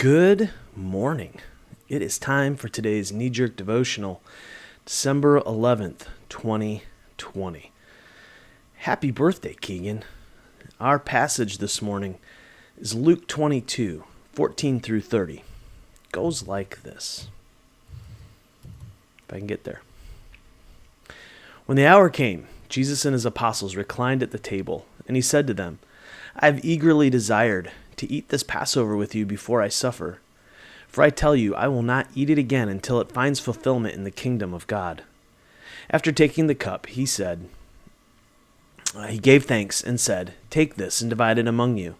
Good morning. It is time for today's knee-jerk devotional, December 11th, 2020. Happy birthday, Keegan. Our passage this morning is Luke 22, 14 through 30. It goes like this. If I can get there. When the hour came, Jesus and his apostles reclined at the table, and he said to them, I have eagerly desired to eat this Passover with you before I suffer. For I tell you, I will not eat it again until it finds fulfillment in the kingdom of God. After taking the cup, he gave thanks and said, Take this and divide it among you.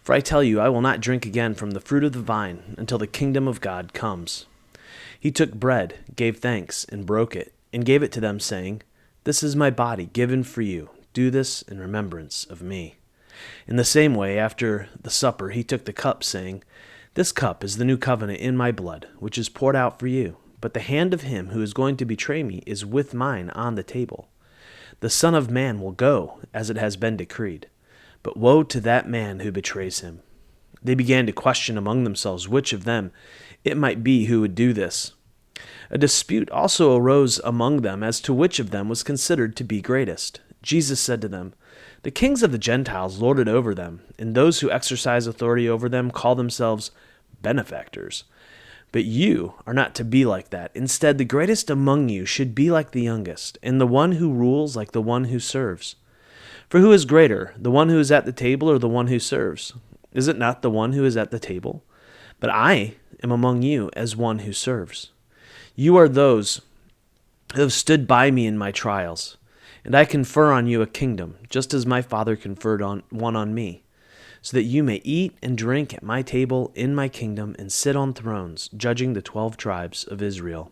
For I tell you, I will not drink again from the fruit of the vine until the kingdom of God comes. He took bread, gave thanks, and broke it, and gave it to them, saying, This is my body given for you. Do this in remembrance of me. In the same way, after the supper, he took the cup, saying, This cup is the new covenant in my blood, which is poured out for you. But the hand of him who is going to betray me is with mine on the table. The Son of Man will go, as it has been decreed. But woe to that man who betrays him. They began to question among themselves which of them it might be who would do this. A dispute also arose among them as to which of them was considered to be greatest. Jesus said to them, The kings of the Gentiles lord it over them, and those who exercise authority over them call themselves benefactors. But you are not to be like that. Instead, the greatest among you should be like the youngest, and the one who rules like the one who serves. For who is greater, the one who is at the table or the one who serves? Is it not the one who is at the table? But I am among you as one who serves. You are those who have stood by me in my trials. And I confer on you a kingdom, just as my Father conferred one on me, so that you may eat and drink at my table in my kingdom and sit on thrones, judging the 12 tribes of Israel.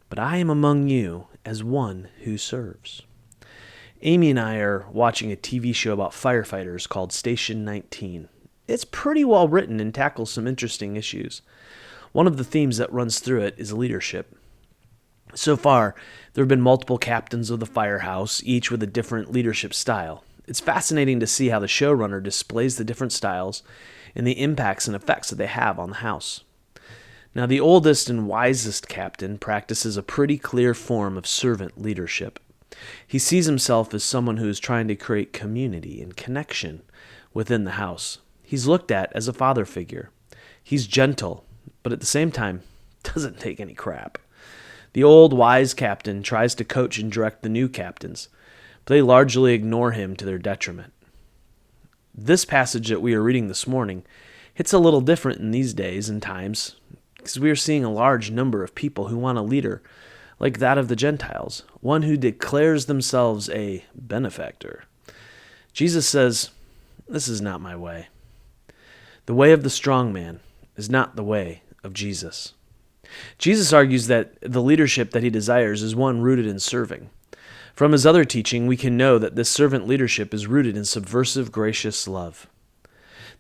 But I am among you as one who serves. Amy and I are watching a TV show about firefighters called Station 19. It's pretty well written and tackles some interesting issues. One of the themes that runs through it is leadership. So far, there have been multiple captains of the firehouse, each with a different leadership style. It's fascinating to see how the showrunner displays the different styles and the impacts and effects that they have on the house. Now, the oldest and wisest captain practices a pretty clear form of servant leadership. He sees himself as someone who is trying to create community and connection within the house. He's looked at as a father figure. He's gentle, but at the same time, doesn't take any crap. The old, wise captain tries to coach and direct the new captains, but they largely ignore him to their detriment. This passage that we are reading this morning hits a little different in these days and times, because we are seeing a large number of people who want a leader like that of the Gentiles, one who declares themselves a benefactor. Jesus says, This is not my way. The way of the strong man is not the way of Jesus. Jesus argues that the leadership that he desires is one rooted in serving. From his other teaching, we can know that this servant leadership is rooted in subversive, gracious love.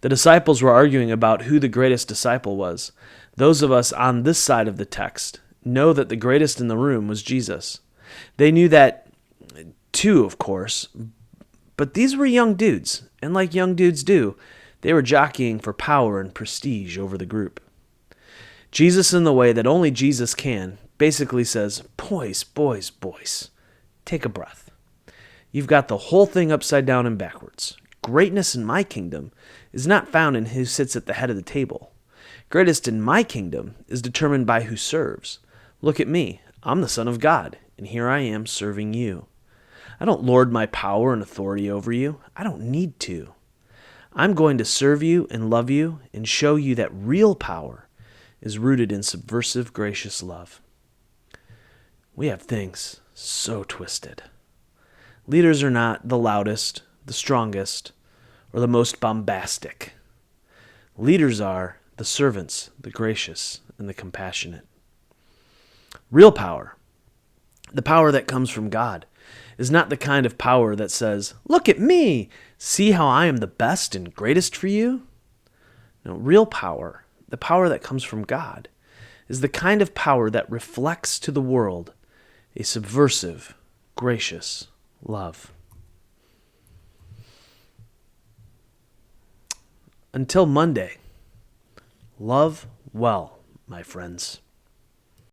The disciples were arguing about who the greatest disciple was. Those of us on this side of the text know that the greatest in the room was Jesus. They knew that too, of course, but these were young dudes, and like young dudes do, they were jockeying for power and prestige over the group. Jesus, in the way that only Jesus can, basically says, boys, take a breath. You've got the whole thing upside down and backwards. Greatness in my kingdom is not found in who sits at the head of the table. Greatest in my kingdom is determined by who serves. Look at me. I'm the Son of God, and here I am serving you. I don't lord my power and authority over you. I don't need to. I'm going to serve you and love you and show you that real power is rooted in subversive, gracious love. We have things so twisted. Leaders are not the loudest, the strongest, or the most bombastic. Leaders are the servants, the gracious, and the compassionate. Real power, the power that comes from God, is not the kind of power that says, Look at me, see how I am the best and greatest for you. No, real power, the power that comes from God, is the kind of power that reflects to the world a subversive, gracious love. Until Monday, Love well, my friends.